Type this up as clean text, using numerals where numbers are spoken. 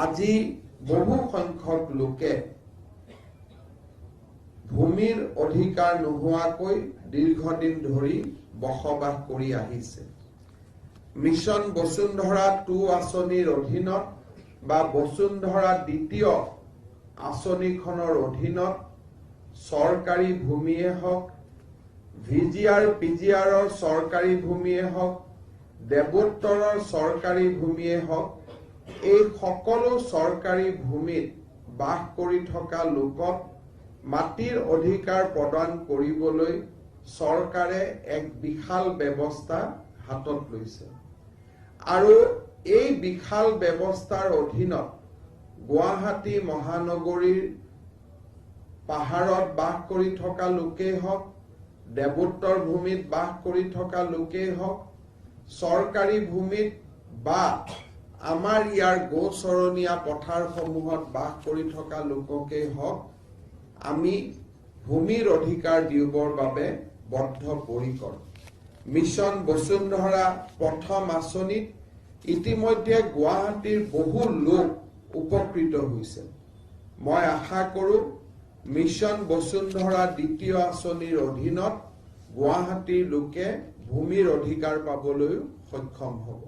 আজি বহু সংখ্যক লোকে ভূমিৰ অধিকাৰ নোহোৱাকৈ দীৰ্ঘদিন ধৰি বসবাস কৰি আহিছে। মিছন বসুন্ধৰা 2 আঁচনিৰ অধীনত বা বসুন্ধৰা দ্বিতীয় আঁচনিখনৰ অধীনত চৰকাৰী ভূমিয়ে হওক, VGR PGRৰ চৰকাৰী ভূমিয়ে হওক, দেৱোত্তৰৰ চৰকাৰী ভূমিয়ে হওক, এই সকলো চৰকাৰী ভূমিত বাস কৰি থকা লোকক মাটিৰ অধিকাৰ প্ৰদান কৰিবলৈ চৰকাৰে এক বিশাল ব্যৱস্থা হাতত লৈছে। আৰু এই বিশাল ব্যৱস্থাৰ অধীনত গুৱাহাটী মহানগৰীৰ পাহাৰত বাস কৰি থকা লোকেই হওক, দেৱোত্তৰ ভূমিত বাস কৰি থকা লোকেই হওক, চৰকাৰী ভূমিত বা আমাৰ ইয়াৰ গোচৰণীয়া পথাৰসমূহত বাস কৰি থকা লোককেই হওক, আমি ভূমিৰ অধিকাৰ দিবৰ বাবে বদ্ধপৰিকৰ। মিছন বসুন্ধৰা প্ৰথম আঁচনিত ইতিমধ্যে গুৱাহাটীৰ বহু লোক উপকৃত হৈছে। মই আশা কৰোঁ মিছন বসুন্ধৰা দ্বিতীয় আঁচনিৰ অধীনত গুৱাহাটীৰ লোকে ভূমিৰ অধিকাৰ পাবলৈ সক্ষম হ'ব।